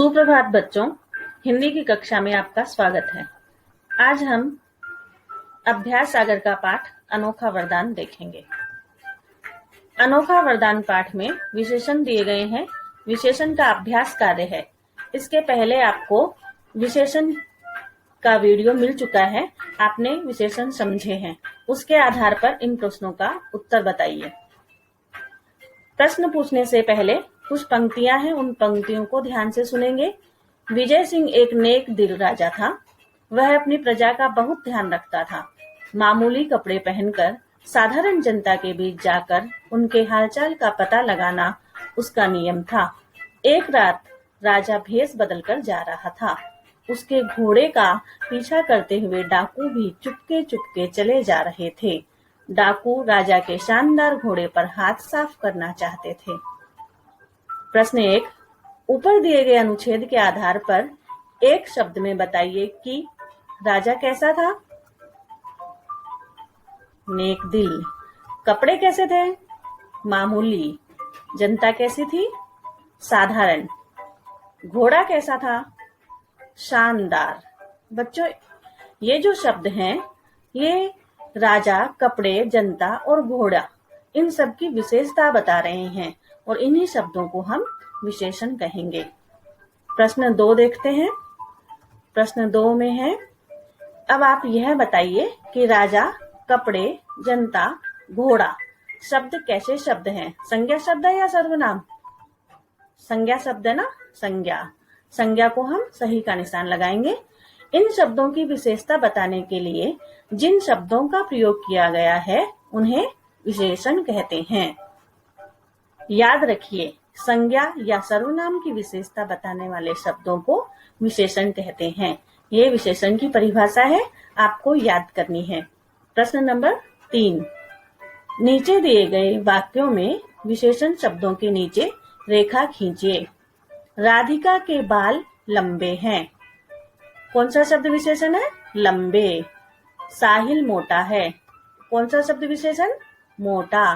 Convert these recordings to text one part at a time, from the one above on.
सुप्रभात बच्चों, हिंदी की कक्षा में आपका स्वागत है। आज हम अभ्यास सागर का पाठ अनोखा वरदान देखेंगे। अनोखा वरदान पाठ में विशेषण दिए गए हैं। विशेषण का अभ्यास कार्य है। इसके पहले आपको विशेषण का वीडियो मिल चुका है। आपने विशेषण समझे हैं। उसके आधार पर इन प्रश्नों का उत्तर बताइए। प्रश्न पूछने से पहले कुछ पंक्तियां हैं, उन पंक्तियों को ध्यान से सुनेंगे। विजय सिंह एक नेक दिल राजा था। वह अपनी प्रजा का बहुत ध्यान रखता था। मामूली कपड़े पहनकर साधारण जनता के बीच जाकर उनके हालचाल का पता लगाना उसका नियम था। एक रात राजा भेष बदलकर जा रहा था। उसके घोड़े का पीछा करते हुए डाकू भी चुपके चुपके चले जा रहे थे। डाकू राजा के शानदार घोड़े पर हाथ साफ करना चाहते थे। प्रश्न 1, ऊपर दिए गए अनुच्छेद के आधार पर एक शब्द में बताइए कि राजा कैसा था। नेक दिल। कपड़े कैसे थे? मामूली। जनता कैसी थी? साधारण। घोड़ा कैसा था? शानदार। बच्चों, ये जो शब्द हैं, ये राजा, कपड़े, जनता और घोड़ा, इन सब की विशेषता बता रहे हैं और इन्हीं शब्दों को हम विशेषण कहेंगे। प्रश्न 2 देखते हैं। प्रश्न 2 में है, अब आप यह बताइए कि राजा, कपड़े, जनता, घोड़ा शब्द कैसे शब्द हैं? संज्ञा शब्द है या सर्वनाम? संज्ञा शब्द है ना। संज्ञा को हम सही का निशान लगाएंगे। इन शब्दों की विशेषता बताने के लिए जिन शब्दों का प्रयोग किया गया है उन्हें विशेषण कहते हैं। याद रखिए, संज्ञा या सर्वनाम की विशेषता बताने वाले शब्दों को विशेषण कहते हैं। ये विशेषण की परिभाषा है, आपको याद करनी है। प्रश्न नंबर 3, नीचे दिए गए वाक्यों में विशेषण शब्दों के नीचे रेखा खींचिए। राधिका के बाल लंबे हैं। कौन सा शब्द विशेषण है? लंबे। साहिल मोटा है। कौन सा शब्द विशेषण? मोटा।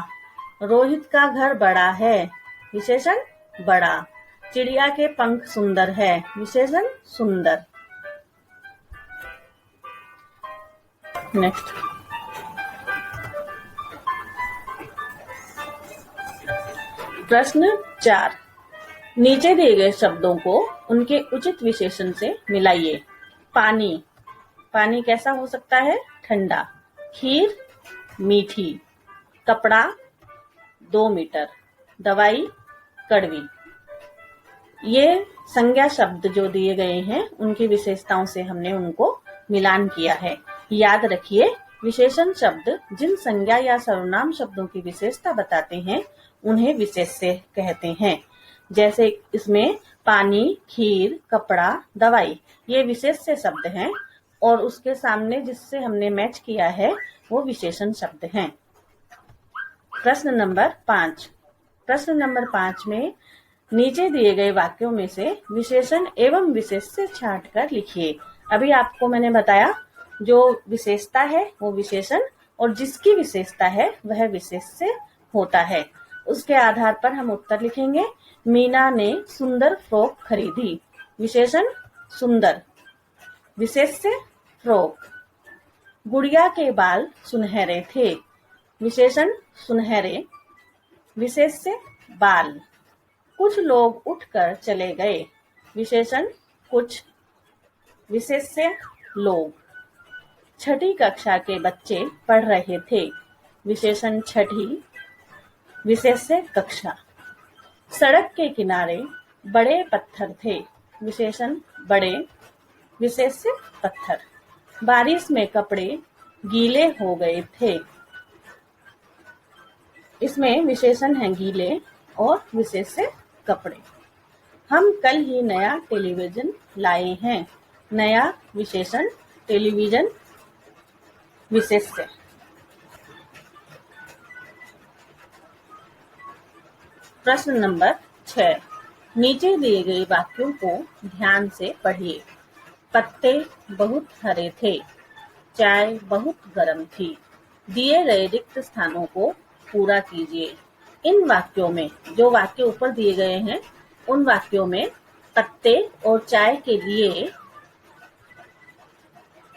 रोहित का घर बड़ा है। विशेषण बड़ा। चिड़िया के पंख सुंदर है। विशेषण सुंदर। नेक्स्ट, प्रश्न 4, नीचे दिए गए शब्दों को उनके उचित विशेषण से मिलाइए। पानी। पानी कैसा हो सकता है? ठंडा। खीर मीठी। कपड़ा 2 मीटर। दवाई कड़वी। ये संज्ञा शब्द जो दिए गए हैं उनकी विशेषताओं से हमने उनको मिलान किया है। याद रखिए, विशेषण शब्द जिन संज्ञा या सर्वनाम शब्दों की विशेषता बताते हैं उन्हें विशेष्य कहते हैं। जैसे इसमें पानी, खीर, कपड़ा, दवाई, ये विशेष्य शब्द हैं और उसके सामने जिससे हमने मैच किया है वो विशेषण शब्द हैं। प्रश्न नंबर 5। प्रश्न नंबर 5 में नीचे दिए गए वाक्यों में से विशेषण एवं विशेष्य छांट कर लिखिए। अभी आपको मैंने बताया, जो विशेषता है वो विशेषण और जिसकी विशेषता है वह विशेष्य होता है। उसके आधार पर हम उत्तर लिखेंगे। मीना ने सुंदर फ्रॉक खरीदी। विशेषण सुंदर। विशेष्य फ्रॉक। गुड़िया के बाल सुनहरे थे। विशेषण सुनहरे। विशेष्य बाल। कुछ लोग उठकर चले गए। विशेषण कुछ। विशेष्य लोग। छठी कक्षा के बच्चे पढ़ रहे थे। विशेषण छठी। विशेष्य कक्षा। सड़क के किनारे बड़े पत्थर थे। विशेषण बड़े। विशेष्य पत्थर। बारिश में कपड़े गीले हो गए थे। इसमें विशेषण है गीले और विशेष्य कपड़े। हम कल ही नया टेलीविजन लाए हैं। नया विशेषण, टेलीविजन विशेष्य। प्रश्न नंबर 6, नीचे दिए गए वाक्यों को ध्यान से पढ़िए। पत्ते बहुत हरे थे। चाय बहुत गर्म थी। दिए गए रिक्त स्थानों को पूरा कीजिए। इन वाक्यों में, जो वाक्य ऊपर दिए गए हैं उन वाक्यों में पत्ते और चाय के लिए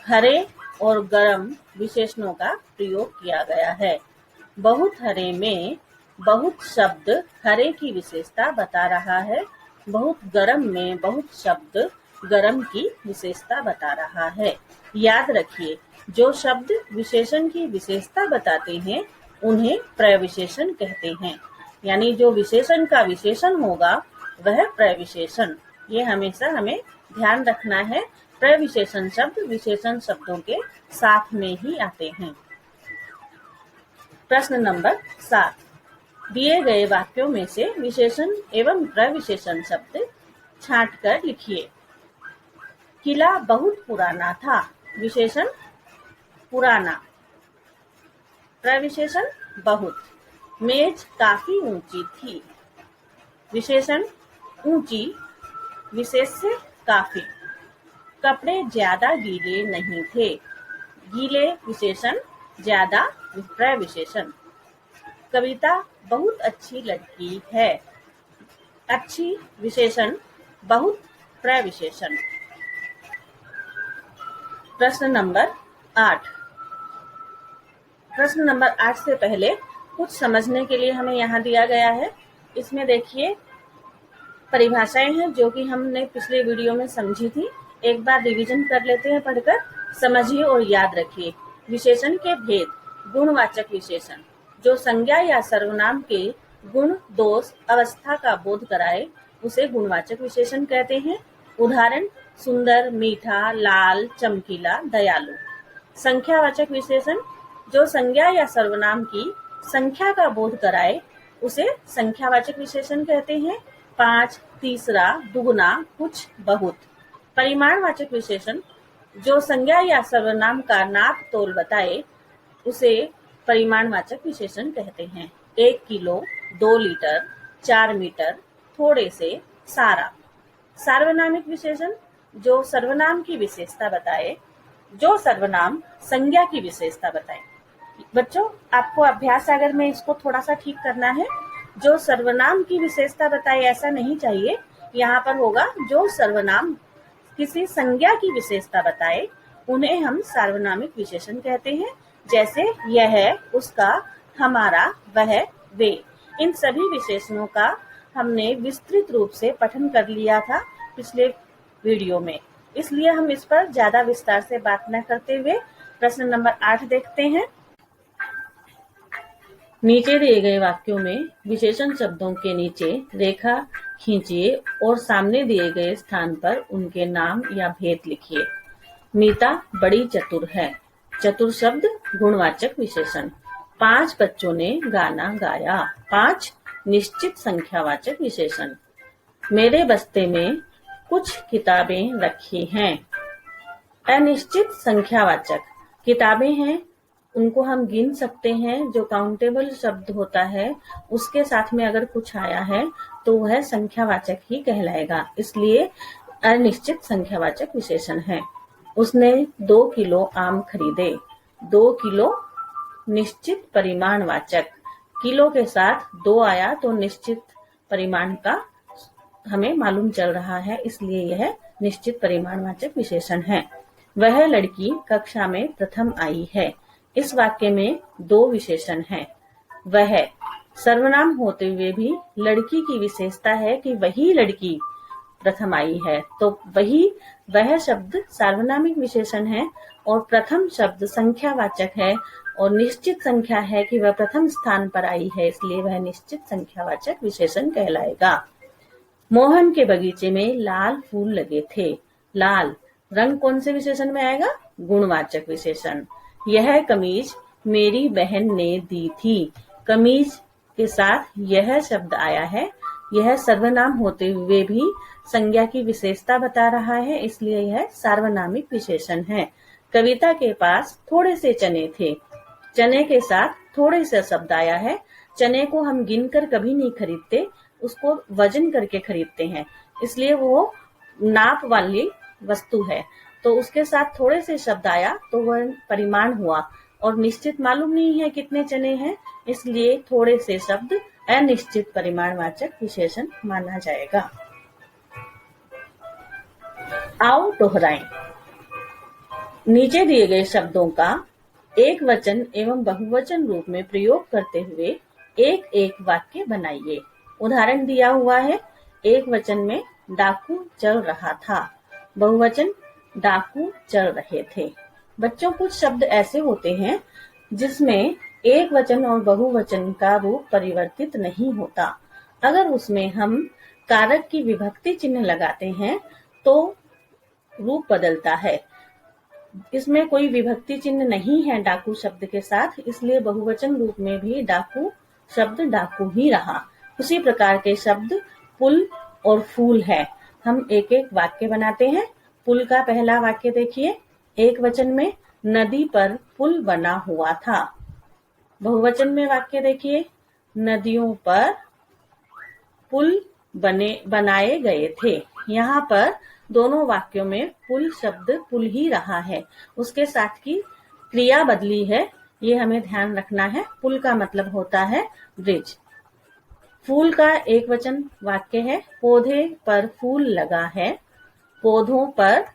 हरे और गर्म विशेषणों का प्रयोग किया गया है। बहुत हरे में बहुत शब्द हरे की विशेषता बता रहा है। बहुत गर्म में बहुत शब्द गर्म की विशेषता बता रहा है। याद रखिए, जो शब्द विशेषण की विशेषता बताते हैं उन्हें प्रविशेषण कहते हैं। यानी जो विशेषण का विशेषण होगा वह प्रविशेषण। ये हमेशा हमें ध्यान रखना है। प्रविशेषण शब्द विशेषण शब्दों के साथ में ही आते हैं। प्रश्न नंबर 7, दिए गए वाक्यों में से विशेषण एवं प्रविशेषण शब्द छांटकर लिखिए। किला बहुत पुराना था। विशेषण पुराना, प्रविशेषण बहुत। मेज काफी ऊंची थी। विशेषण ऊंची, विशेष्य काफी। कपड़े ज्यादा गीले नहीं थे। गीले विशेषण, ज्यादा प्रविशेषण। कविता बहुत अच्छी लड़की है। अच्छी विशेषण, बहुत प्रविशेषण। प्रश्न नंबर 8। प्रश्न नंबर 8 से पहले कुछ समझने के लिए हमें यहाँ दिया गया है। इसमें देखिए परिभाषाएं हैं जो कि हमने पिछले वीडियो में समझी थी। एक बार रिवीजन कर लेते हैं पढ़कर। समझिए और याद रखिए। विशेषण के भेद। गुणवाचक विशेषण, जो संज्ञा या सर्वनाम के गुण, दोष, अवस्था का बोध कराए उसे गुणवाचक विशेषण कहते हैं। उदाहरण सुंदर, मीठा, लाल, चमकीला, दयालु। संख्यावाचक विशेषण, जो संज्ञा या सर्वनाम की संख्या का बोध कराए उसे संख्यावाचक विशेषण कहते हैं। 5, तीसरा, दुगुना, कुछ, बहुत। परिमाणवाचक विशेषण, जो संज्ञा या सर्वनाम का नाप तोल बताए उसे परिमाणवाचक विशेषण कहते हैं। 1 किलो, 2 लीटर, 4 मीटर, थोड़े से, सारा। सार्वनामिक विशेषण, जो सर्वनाम की विशेषता बताए, जो सर्वनाम संज्ञा की विशेषता बताए। बच्चों, आपको अभ्यास सागर में इसको थोड़ा सा ठीक करना है। जो सर्वनाम की विशेषता बताए ऐसा नहीं चाहिए। यहाँ पर होगा जो सर्वनाम किसी संज्ञा की विशेषता बताए उन्हें हम सार्वनामिक विशेषण कहते हैं। जैसे यह, उसका, हमारा, वह, वे। इन सभी विशेषणों का हमने विस्तृत रूप से पठन कर लिया था पिछले वीडियो में, इसलिए हम इस पर ज्यादा विस्तार से बात न करते हुए प्रश्न नंबर 8 देखते हैं। नीचे दिए गए वाक्यों में विशेषण शब्दों के नीचे रेखा खींचिए और सामने दिए गए स्थान पर उनके नाम या भेद लिखिए। मीता बड़ी चतुर है। चतुर शब्द गुणवाचक विशेषण। 5 बच्चों ने गाना गाया। 5 निश्चित संख्यावाचक विशेषण। मेरे बस्ते में कुछ किताबें रखी हैं। अनिश्चित संख्यावाचक। किताबें हैं, उनको हम गिन सकते हैं। जो काउंटेबल शब्द होता है उसके साथ में अगर कुछ आया है तो वह संख्यावाचक ही कहलाएगा, इसलिए अनिश्चित संख्यावाचक विशेषण है। उसने 2 किलो आम खरीदे। 2 किलो निश्चित परिमाणवाचक। किलो के साथ 2 आया तो निश्चित परिमाण का हमें मालूम चल रहा है, इसलिए यह निश्चित परिमाणवाचक विशेषण है। वह लड़की कक्षा में प्रथम आई है। इस वाक्य में 2 विशेषण हैं। वह सर्वनाम होते हुए भी लड़की की विशेषता है कि वही लड़की प्रथम आई है, तो वह शब्द सार्वनामिक विशेषण है और प्रथम शब्द संख्यावाचक है और निश्चित संख्या है कि वह प्रथम स्थान पर आई है, इसलिए वह निश्चित संख्यावाचक विशेषण कहलाएगा। मोहन के बगीचे में लाल फूल लगे थे। लाल रंग कौन से विशेषण में आएगा? गुणवाचक विशेषण। यह कमीज मेरी बहन ने दी थी। कमीज के साथ यह शब्द आया है। यह सर्वनाम होते हुए भी संज्ञा की विशेषता बता रहा है, इसलिए यह सार्वनामिक विशेषण है। कविता के पास थोड़े से चने थे। चने के साथ थोड़े से शब्द आया है। चने को हम गिनकर कभी नहीं खरीदते, उसको वजन करके खरीदते हैं, इसलिए वो नाप वाली वस्तु है। तो उसके साथ थोड़े से शब्द आया तो वह परिमाण हुआ और निश्चित मालूम नहीं है कितने चने हैं, इसलिए थोड़े से शब्द अनिश्चित परिमाणवाचक विशेषण माना जाएगा। आओ दोहराएं। नीचे दिए गए शब्दों का एक वचन एवं बहुवचन रूप में प्रयोग करते हुए एक एक वाक्य बनाइए। उदाहरण दिया हुआ है, एक वचन में डाकू चल रहा था, बहुवचन डाकू चल रहे थे। बच्चों, कुछ शब्द ऐसे होते हैं जिसमें एक वचन और बहुवचन का रूप परिवर्तित नहीं होता। अगर उसमें हम कारक की विभक्ति चिन्ह लगाते हैं तो रूप बदलता है। इसमें कोई विभक्ति चिन्ह नहीं है डाकू शब्द के साथ, इसलिए बहुवचन रूप में भी डाकू शब्द डाकू ही रहा। उसी प्रकार के शब्द पुल और फूल है। हम एक एक वाक्य बनाते हैं। पुल का पहला वाक्य देखिए, एक वचन में नदी पर पुल बना हुआ था। बहुवचन में वाक्य देखिए, नदियों पर पुल बनाए गए थे। यहाँ पर दोनों वाक्यों में पुल शब्द पुल ही रहा है, उसके साथ की क्रिया बदली है, ये हमें ध्यान रखना है। पुल का मतलब होता है ब्रिज। फूल का एक वचन वाक्य है, पौधे पर फूल लगा है, पौधों पर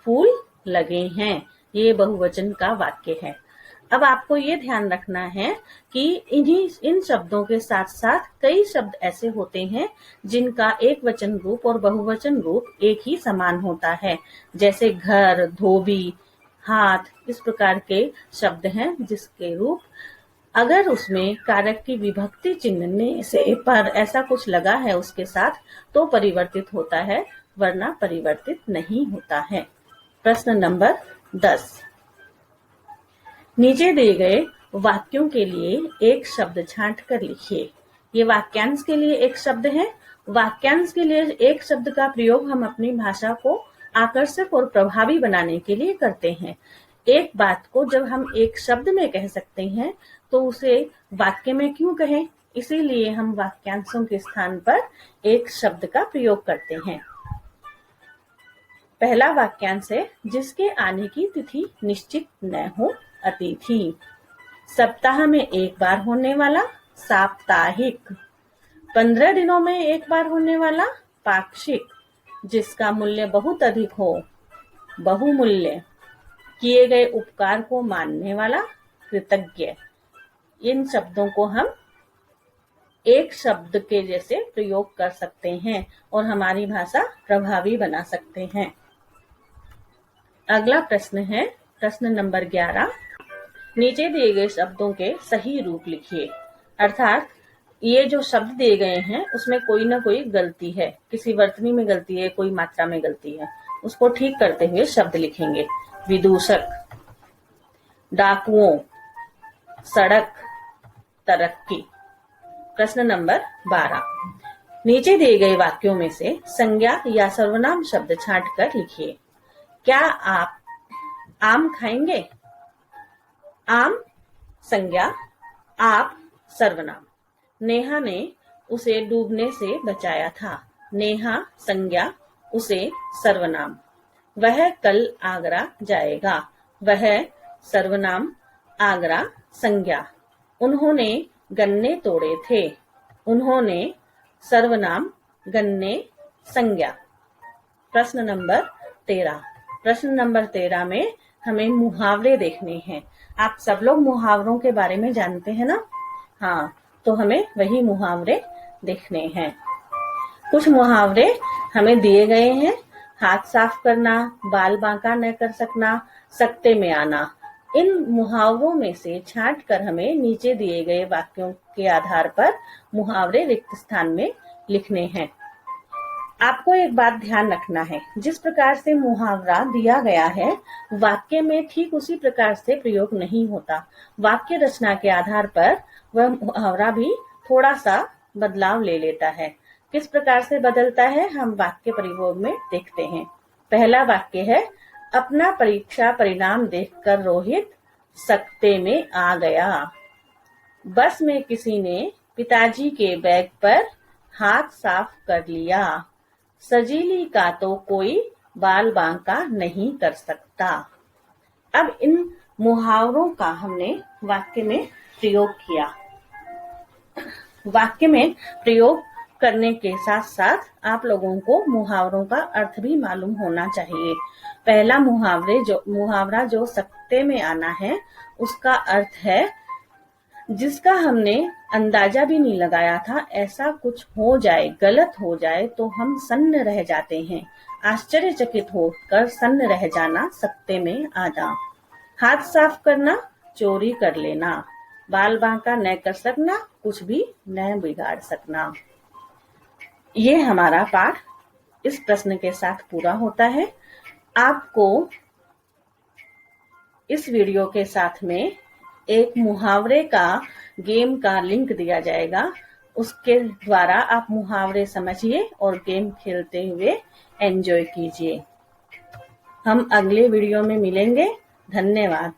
फूल लगे हैं, ये बहुवचन का वाक्य है। अब आपको ये ध्यान रखना है कि इन शब्दों के साथ साथ कई शब्द ऐसे होते हैं जिनका एक वचन रूप और बहुवचन रूप एक ही समान होता है, जैसे घर, धोबी, हाथ, इस प्रकार के शब्द हैं जिसके रूप अगर उसमें कारक की विभक्ति चिन्ह से पर ऐसा कुछ लगा है उसके साथ तो परिवर्तित होता है, वरना परिवर्तित नहीं होता है। प्रश्न नंबर 10। नीचे दिए गए वाक्यों के लिए एक शब्द छांट कर लिखिए। ये वाक्यांश के लिए एक शब्द है। वाक्यांश के लिए एक शब्द का प्रयोग हम अपनी भाषा को आकर्षक और प्रभावी बनाने के लिए करते हैं। एक बात को जब हम एक शब्द में कह सकते हैं तो उसे वाक्य में क्यों कहें, इसीलिए हम वाक्यांशों के स्थान पर एक शब्द का प्रयोग करते हैं। पहला वाक्यांश है, जिसके आने की तिथि निश्चित न हो, अतिथि। सप्ताह में एक बार होने वाला, साप्ताहिक। 15 दिनों में एक बार होने वाला, पाक्षिक। जिसका मूल्य बहुत अधिक हो, बहुमूल्य। किए गए उपकार को मानने वाला, कृतज्ञ। इन शब्दों को हम एक शब्द के जैसे प्रयोग कर सकते हैं और हमारी भाषा प्रभावी बना सकते हैं। अगला प्रश्न है प्रश्न नंबर 11। नीचे दिए गए शब्दों के सही रूप लिखिए। अर्थात ये जो शब्द दिए गए हैं उसमें कोई ना कोई गलती है, किसी वर्तनी में गलती है, कोई मात्रा में गलती है, उसको ठीक करते हुए शब्द लिखेंगे। विदूषक, डाकुओं, सड़क, तरक्की। प्रश्न नंबर 12। नीचे दिए गए वाक्यों में से संज्ञा या सर्वनाम शब्द छांट कर लिखिए। क्या आप आम खाएंगे? आम संज्ञा, आप सर्वनाम। नेहा ने उसे डूबने से बचाया था। नेहा संज्ञा, उसे सर्वनाम। वह कल आगरा जाएगा। वह सर्वनाम, आगरा संज्ञा। उन्होंने गन्ने तोड़े थे। उन्होंने सर्वनाम, गन्ने संज्ञा। प्रश्न नंबर 13। प्रश्न नंबर 13 में हमें मुहावरे देखने हैं। आप सब लोग मुहावरों के बारे में जानते हैं ना? हाँ, तो हमें वही मुहावरे देखने हैं। कुछ मुहावरे हमें दिए गए हैं। हाथ साफ करना, बाल बांका न कर सकना, सकते में आना। इन मुहावरों में से छांट कर हमें नीचे दिए गए वाक्यों के आधार पर मुहावरे रिक्त स्थान में लिखने हैं। आपको एक बात ध्यान रखना है, जिस प्रकार से मुहावरा दिया गया है वाक्य में ठीक उसी प्रकार से प्रयोग नहीं होता। वाक्य रचना के आधार पर वह मुहावरा भी थोड़ा सा बदलाव ले लेता है। किस प्रकार से बदलता है हम वाक्य प्रयोग में देखते हैं। पहला वाक्य है, अपना परीक्षा परिणाम देखकर रोहित सकते में आ गया। बस में किसी ने पिताजी के बैग पर हाथ साफ कर लिया। सजीली का तो कोई बाल बांका नहीं कर सकता। अब इन मुहावरों का हमने वाक्य में प्रयोग किया। वाक्य में प्रयोग करने के साथ साथ आप लोगों को मुहावरों का अर्थ भी मालूम होना चाहिए। पहला मुहावरा जो सकते में आना है, उसका अर्थ है जिसका हमने अंदाजा भी नहीं लगाया था, ऐसा कुछ हो जाए, गलत हो जाए तो हम सन्न रह जाते हैं। आश्चर्यचकित होकर सन्न रह जाना, सकते में आना। हाथ साफ करना, चोरी कर लेना। बाल बांका न कर सकना, कुछ भी न बिगाड़ सकना। ये हमारा पाठ इस प्रश्न के साथ पूरा होता है। आपको इस वीडियो के साथ में एक मुहावरे का गेम का लिंक दिया जाएगा। उसके द्वारा आप मुहावरे समझिए और गेम खेलते हुए एंजॉय कीजिए। हम अगले वीडियो में मिलेंगे। धन्यवाद।